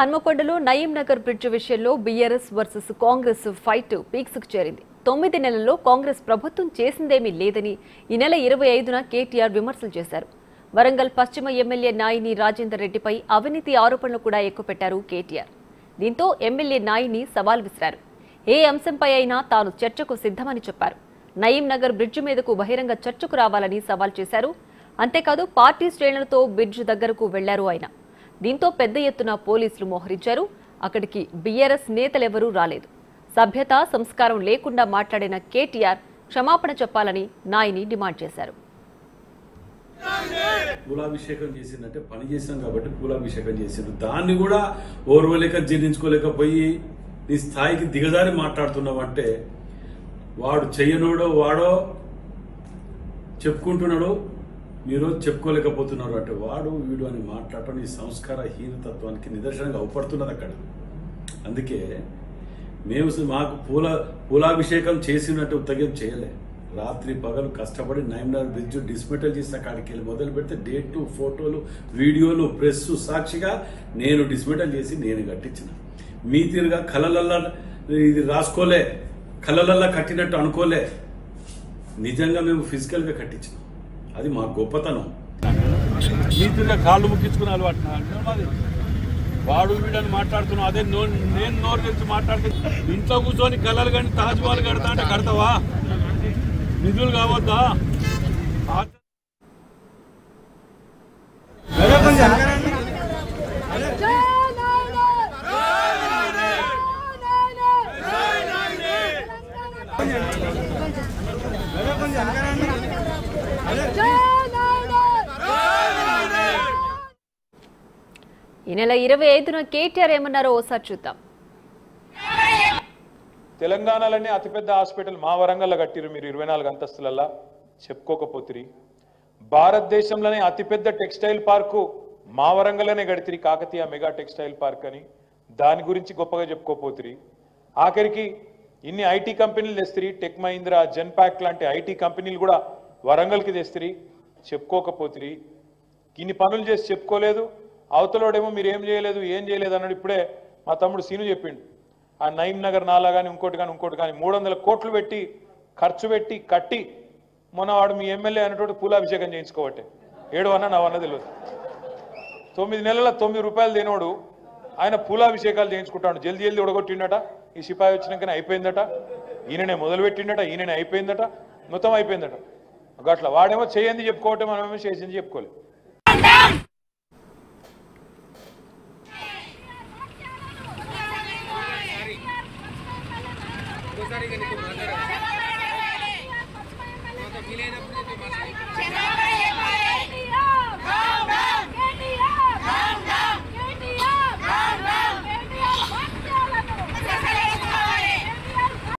హన్మకొండలో Nayeem Nagar bridge విషయంలో BRS versus Congress fight పీక్స్కు చేరింది. 9 నెలల్లో కాంగ్రెస్ ప్రభుత్వం చేసిందేమీ లేదని ఈ నెల 25న కేటీఆర్ విమర్శలు చేశారు. వరంగల్ పశ్చిమ ఎమ్మెల్యే నాయిని రాజేందర్ రెడ్డిపై అవినీతి ఆరోపణలు కూడా ఎక్కుపెట్టారు కేటీఆర్. దీంతో ఎమ్మెల్యే నాయిని సవాల్ విసిరారు. ఏ అంశంపై అయినా తాను చర్చకు సిద్ధమని చెప్పారు. నయీం నగర్ బ్రిడ్జ్ మీదకు బహిరంగ చర్చకు రావాలని సవాల్ చేశారు. అంతేకాదు పార్టీ శ్రేణులతో బ్రిడ్జ్ దగ్గరకు వెళ్లారు ఆయన. దీంతో పెద్ద ఎత్తున పోలీసులు మోహరించారు. అక్కడికి బీఆర్ఎస్ నేతలెవరూ రాలేదు. సభ్యత సంస్కారం లేకుండా మాట్లాడిన కేటీఆర్ క్షమాపణ చెప్పాలని నాయిని డిమాండ్ చేశారు. పూలాభిషేకం చేసిందంటే పని చేసాం కాబట్టి పూలాభిషేకం చేసిండు. దాన్ని కూడా ఓర్వలేక జీర్ణించుకోలేకపోయి నీ స్థాయికి దిగజారి మాట్లాడుతున్నావంటే వాడు చెయ్యనోడో వాడో చెప్పుకుంటున్నాడో మీరు చెప్పుకోలేకపోతున్నారు అంటే వాడు వీడు అని మాట్లాడటం ఈ సంస్కార హీనతత్వానికి నిదర్శనంగా అవపడుతున్నది అక్కడ. అందుకే మేము మాకు పూలాభిషేకం చేసినట్టు ఉత్తగం చేయలే. రాత్రి పగలు కష్టపడి నయీం నగర్ బ్రిడ్జ్ డిస్మెటల్ చేసిన కాడికి వెళ్ళి మొదలు పెడితే డేటు ఫోటోలు వీడియోలు ప్రెస్ సాక్షిగా నేను డిస్మెటల్ చేసి నేను కట్టించిన. మీ తీరుగా కళ్ళలల్లా ఇది రాసుకోలే, కళ్ళలల్లా కట్టినట్టు అనుకోలే. నిజంగా మేము ఫిజికల్గా కట్టించినాం. అది మా గొప్పతనం. నీతిగా కాళ్ళు ముక్కించుకునే అలవాటు వాడు వీడని మాట్లాడుతున్నావు. అదే నేను నోరు తెచ్చి మాట్లాడుతున్నా. ఇంట్లో కూర్చొని కళలు కానీ తాజ్మహల్ కడతా అంటే కడతావా? నిధులు కావద్దా? ఈ నెల 25న కేటీఆర్ ఏమన్నారో ఓసారి చూద్దాం. తెలంగాణలోనే అతిపెద్ద హాస్పిటల్ మా వరంగల్లో కట్టిరు మీరు 24 అంతస్తులల్లా చెప్పుకోకపోతిరి. భారతదేశంలోనే అతిపెద్ద టెక్స్టైల్ పార్కు మా వరంగల్లోనే కడితిరి, కాకతీయ మెగా టెక్స్టైల్ పార్క్ అని. దాని గురించి గొప్పగా చెప్పుకోపోతిరి. ఆఖరికి ఇన్ని ఐటీ కంపెనీలు తెస్తిరి, టెక్ మహీంద్రా, జెన్పాక్ లాంటి ఐటీ కంపెనీలు కూడా వరంగల్కి తెస్తిరి, చెప్పుకోకపోతిరి. ఇన్ని పనులు చేసి చెప్పుకోలేదు. అవతలోడేమో మీరు ఏం చేయలేదు అన్నాడు. ఇప్పుడే మా తమ్ముడు సీను చెప్పిండు. ఆ నయీం నగర్ నాలా కానీ ఇంకోటి కానీ 300 కోట్లు పెట్టి ఖర్చు పెట్టి కట్టి మొన్నవాడు మీ ఎమ్మెల్యే అనేటువంటి పూలాభిషేకం చేయించుకోవట్టే. 7 అన్నా 9 అన్నా తెలియదు. 9 నెలల 9 రూపాయలు తినోడు ఆయన పూలాభిషేకాలు చేయించుకుంటాడు. జల్దీ ఉడగొట్టిండట. ఈ సిపాయి వచ్చినాకనే అయిపోయిందట. ఈయననే మొదలుపెట్టిండట, ఈయననే అయిపోయిందట, మొత్తం అయిపోయిందట. అట్లా వాడేమో చేయండి చెప్పుకోవటం, మనమేమో చేసింది చెప్పుకోలేదు. ఒకసారి